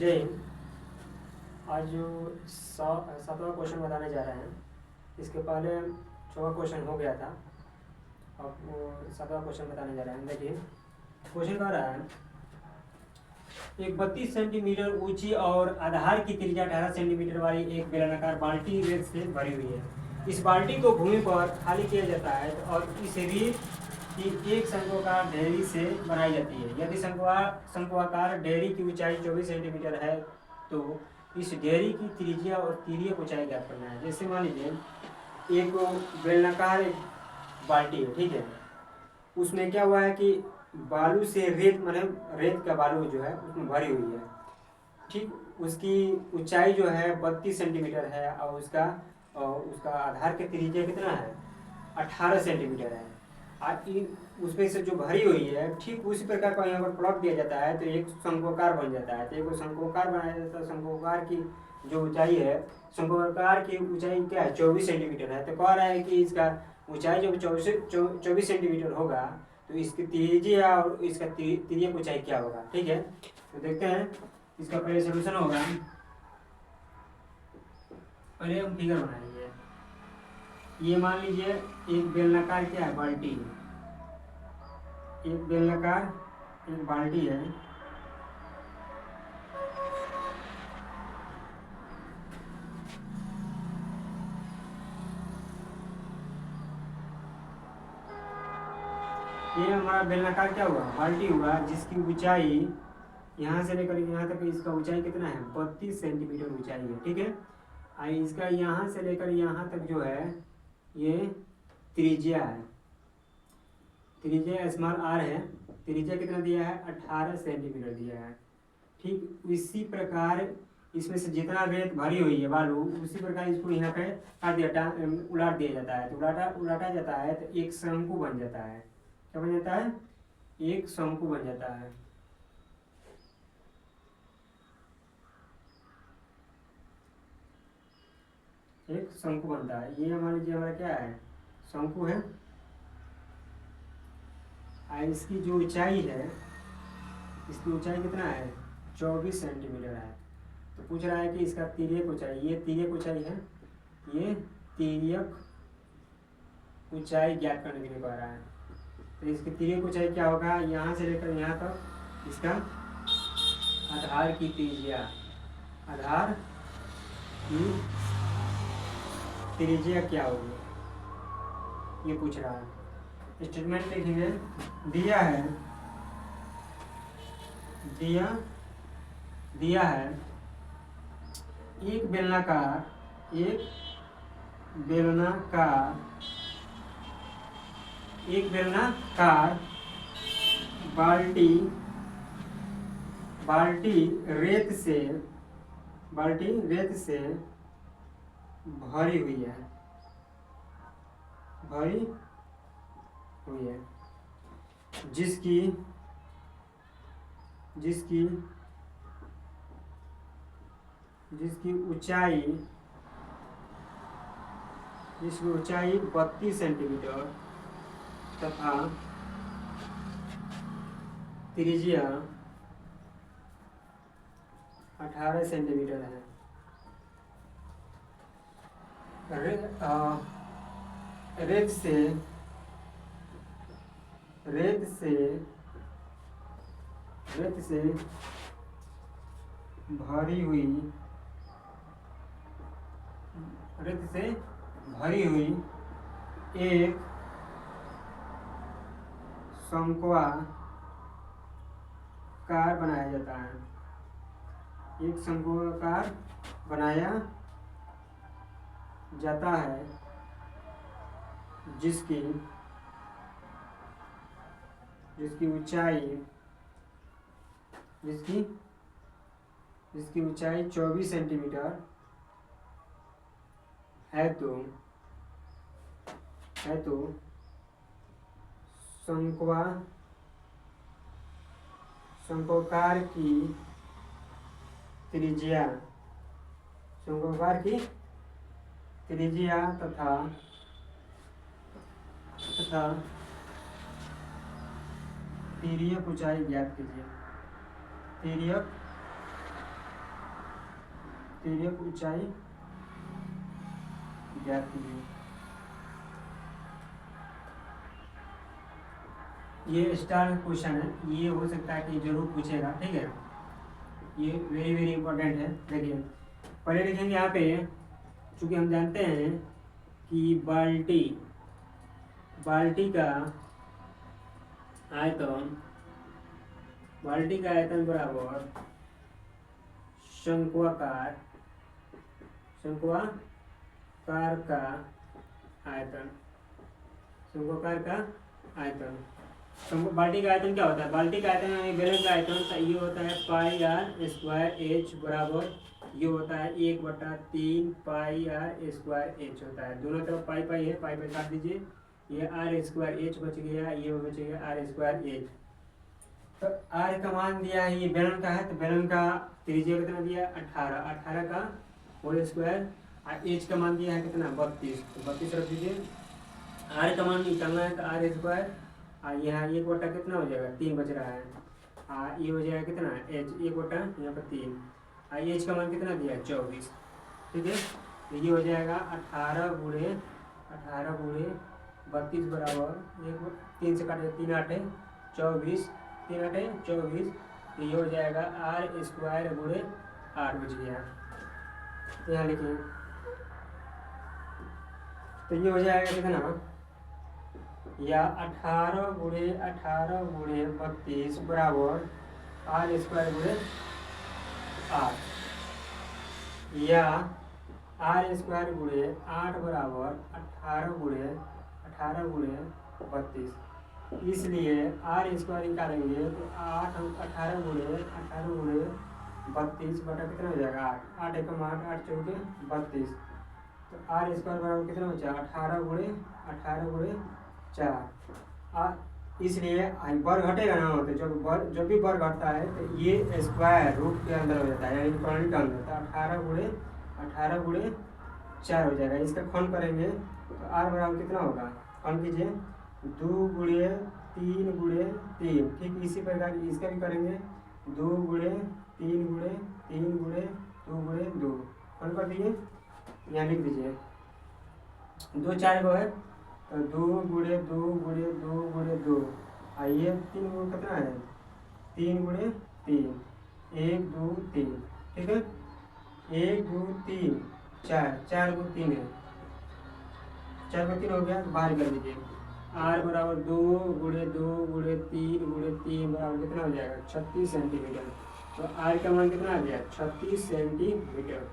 जय हिंद। आज जो सातवां क्वेश्चन बताने जा रहे हैं, इसके पहले 6वां क्वेश्चन हो गया था। अब वो 7वां क्वेश्चन बताने जा रहे हैं। देखिए क्वेश्चन कह रहा है, एक 32 सेंटीमीटर ऊंची और आधार की त्रिज्या 18 सेंटीमीटर वाली एक बेलनाकार बाल्टी रेत से भरी हुई है। इस बाल्टी को भूमि पर खाली किया जाता है और इस रेत की एक शंक्वाकार ढेरी से बनाई जाती है। यदि शंक्वाकार ढेरी की ऊंचाई 24 सेंटीमीटर है तो इस ढेरी की त्रिज्या और तिर्यक ऊंचाई ज्ञात करना है। जैसे मान लीजिए एक बेलनाकार एक बाल्टी है, ठीक है। उसमें क्या हुआ है कि बालू से रेत, मतलब रेत का बालू जो है उसमें भरी हुई है, ठीक। उसकी ऊंचाई जो है 32 सेंटीमीटर है और उसका आधार के त्रिज्या कितना है, 18 सेंटीमीटर है। उसमें से जो भरी हुई है, ठीक उसी प्रकार का यहाँ पर प्लॉट दिया जाता है तो एक शंक्वाकार बन जाता है। तो एक शंक्वाकार बनाया जाता है। शंक्वाकार की जो ऊंचाई है, शंक्वाकार की ऊंचाई क्या है, 24 सेंटीमीटर है। तो कह रहा है कि इसका ऊंचाई जब 24 सेंटीमीटर होगा तो इसकी त्रिज्या और इसका तिर्यक ऊंचाई क्या होगा, ठीक है। तो देखते हैं इसका पहले सोल्यूशन होगा। पहले हम फिगर बनाएंगे। ये मान लीजिए एक बेलनाकार क्या है, बाल्टी। एक बेलनाकार एक बाल्टी है। ये हमारा बेलनाकार क्या हुआ, बाल्टी हुआ, जिसकी ऊंचाई यहाँ से लेकर यहाँ तक इसका ऊंचाई कितना है, 32 सेंटीमीटर ऊंचाई है, ठीक है। और इसका यहाँ से लेकर यहाँ तक जो है ये त्रिज्या है। त्रिज्या स्मॉल आर है। त्रिज्या कितना दिया है, 18 सेंटीमीटर दिया है, ठीक। इसी प्रकार इसमें से जितना रेत भरी हुई है बालू, उसी प्रकार इसको यहाँ पे काट दिया, उलाट दिया जाता है। तो उलाटा जाता है तो एक शंकु बन जाता है। क्या बन जाता है, एक शंकु बन जाता है। एक शंकु बनता है। ये मान लीजिए हमारा क्या है, शंकु है। और इसकी जो ऊंचाई है, इसकी ऊंचाई कितना है, 24 सेंटीमीटर है। तो पूछ रहा है कि इसका तिर्यक ऊंचाई, ये तिर्यक ऊंचाई है, ये तिर्यक ऊंचाई ज्ञात करने के लिए कह रहा है। तो इसकी तिर्यक ऊंचाई क्या होगा, यहाँ से लेकर यहाँ तक इसका आधार की त्रिज्या, आधार की त्रिज्या क्या होगी, ये पूछ रहा है। स्टेटमेंट लिखेंगे, दिया है एक बेलनाकार बाल्टी रेत से भरी हुई है, जिसकी ऊंचाई 32 सेंटीमीटर तथा त्रिज्या 18 सेंटीमीटर है। रेत से भरी हुई एक शंक्वाकार बनाया जाता है। एक शंक्वाकार बनाया जाता है जिसकी ऊंचाई 24 सेंटीमीटर है। तो शंक्वाकार की त्रिज्या तथा तिर्यक ऊंचाई ज्ञात कीजिए। तिर्यक तिर्यक ऊंचाई ज्ञात कीजिए। ये स्टार क्वेश्चन है, ये हो सकता है कि जरूर पूछेगा, ठीक है, ये वेरी वेरी इंपॉर्टेंट है। देखिए पहले लिखेंगे यहाँ पे, चूंकि हम जानते हैं कि बाल्टी का आयतन बराबर शंक्वाकार का आयतन। बाल्टी का आयतन क्या होता है? बाल्टी का आयतन यानी बेलन का आयतन ये होता है पाई आर स्क्वायर एच बराबर, ये होता है 1/3 पाई आर स्क्वायर एच होता है। दोनों तरफ पाई पाई है, पाई पाई काट दीजिए, ये आर स्क्वायर एच बच गया, ये बच गया आर स्क्वायर एच। तो आर का मान दिया है, ये बेलन का है, तो बेलन का त्रिज्या कितना दिया 18 का होल स्क्वायर, और एच का मान दिया है कितना 32, तो 32 रख दीजिए। आर का मान निकालना है तो आर स्क्वायर, और यहाँ 1/, कितना हो जाएगा 3 बच रहा है, और ये हो जाएगा कितना एच 1/, यहाँ पर 3, और एच का मान कितना दिया 24, ठीक है। तो ये हो जाएगा 18 गुणे 32 बराबर 3 से काटे 3 8 24, 3 8 24, तो ये हो जाएगा आर स्क्वायर गुणे 8 बच गया। यहाँ लिखिए, तो ये हो जाएगा कितना, या 18 गुणे 32 बराबर आर स्क्वायर गुणे 8, या आर स्क्वायर गुणे 8 बराबर 18 गुणे 32। इसलिए आर स्क्वायर निकालेंगे तो 18 गुणे 32 बटा कितना हो जाएगा 8, 8 एकम 8, 8 चौके 32, तो आर स्क्वायर बराबर कितना बचा 18 गुणे 4। इसलिए वर्ग घटेगा ना, तो जब भी वर्ग घटता है तो ये स्क्वायर रूट के अंदर हो जाता है, यानी प्रणाली के अंदर, तो 18 गुणे 4 हो जाएगा। इसका खंड करेंगे तो आर बराबर कितना होगा, खंड कीजिए 2 गुणे 3 गुणे 3, ठीक इसी प्रकार इसका भी करेंगे 2 गुणे 3 गुणे 3 गुणे 2 गुणे 2, खंड कर दिए, यहाँ लिख दीजिए 2 4 को है, तो 2 गुणे 2 गुणे 2 गुणे 2, आइए 3 गुणे कितना है 3 गुणे 3, 1 2 3, ठीक है, 1 2 3 4, 4 को 3 है, 4 को 3 हो गया, बाहर कर दीजिए। आर बराबर 2 गुणे 2 गुणे 3 गुणे 3 बराबर कितना हो जाएगा 36 सेंटीमीटर। तो आर का मान कितना आ गया 36 सेंटीमीटर,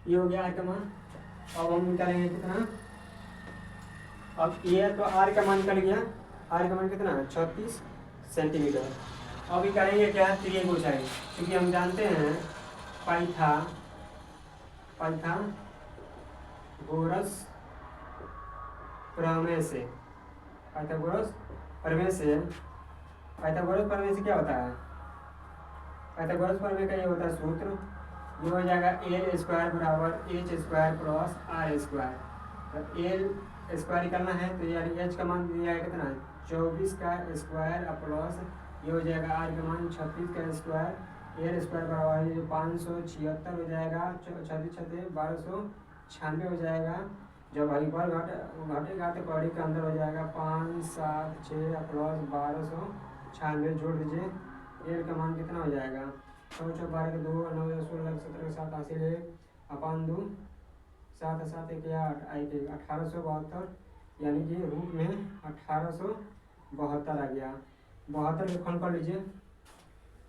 ये हो गया आर का मान। अब हम निकालेंगे कितना, अब ये तो आर का मान निकल गया, आर का मान कितना है 36 सेंटीमीटर। अब निकालेंगे क्या है तिर्यक ऊंचाई, क्योंकि हम जानते हैं पाइथागोरस प्रमेय से क्या होता है, पाइथागोरस प्रमेय का ये होता है सूत्र, ये हो जाएगा एल स्क्वायर बराबर H square plus R square. तो एल स्क्वायर निकालना है तो यार एच का मान दिया है कितना 24 का स्क्वायर प्लस ये हो जाएगा आर का मान 36 का स्क्वायर, एल स्क्वायर बराबर 576 हो जाएगा, 36 1296 हो जाएगा। जब हरिबर घटेगा तो कड़ी के अंदर हो जाएगा 5 7 6 प्लस 1296, जोड़ दीजिए, एल का मान कितना हो जाएगा 6 12 के 2 9 16 17 7 80 अपन 2 7 7 1 8 1872, यानी कि रूट में 1872 आ गया। 72 का खंड कर लीजिए,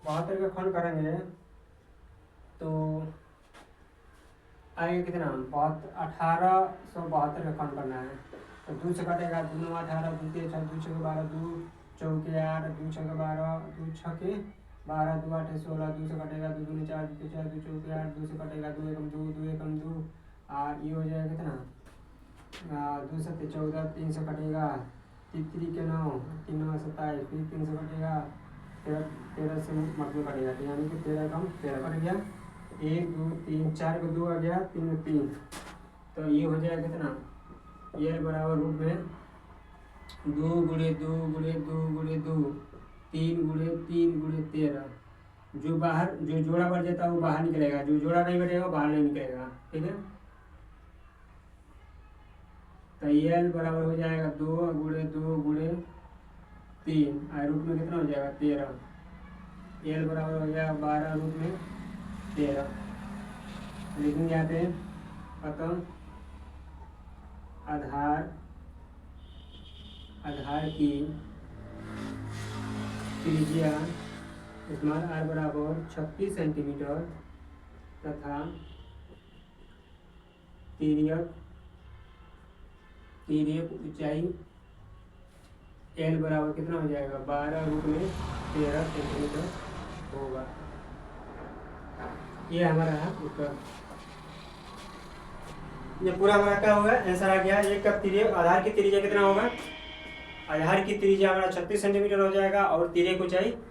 72 का खंड करेंगे तो आएगा कितना 1872 का खंड करना है, तो 2 से कटेगा 2 9 18 2 3 6 2 6 12 2 4 के 8 2 6 के 12 2 6 के 12 2 8 16 2 से कटेगा 2 2 4 2 4 2 4 के 8 2 से कटेगा 2 एकम 2 2 एकम 2, ये हो जाएगा कितना 2 7 14 3 से कटेगा 3 के 9 3 9 27, फिर 3 से कटेगा 13 से मतलब कटेगा, यानी कि 13 कम 13 कट गया, 1 2 3 4 को 2 आ गया 3 में 3, तो ये हो जाएगा कितना ये बराबर रूट में 2 गुणे 2 गुणे 2 गुणे 2 3 गुणे 3 गुणे 13, जो जोड़ा बढ़ जाता है वो बाहर निकलेगा, जो जोड़ा नहीं बढ़ेगा वो बाहर नहीं निकलेगा। ठीक है, तो एल बराबर हो जाएगा 2 गुणे 2 गुणे 3, रूट में कितना हो जाएगा 13। एल बराबर हो जाएगा 12 रूट में 13। लिखेंगे यहाँ पे अतः आधार की त्रिज्या स्मॉल आर बराबर 36 सेंटीमीटर तथा तिर्यक ऊंचाई एल बराबर कितना हो जाएगा 12 रूट में 13 सेंटीमीटर होगा। ये हमारा है उत्तर। ये पूरा हमारा क्या होगा, आंसर आ गया। एक का तिर्यक आधार की त्रिज्या कितना होगा, आधार की त्रिज्या हमारा 36 सेंटीमीटर हो जाएगा और तिर्यक ऊंचाई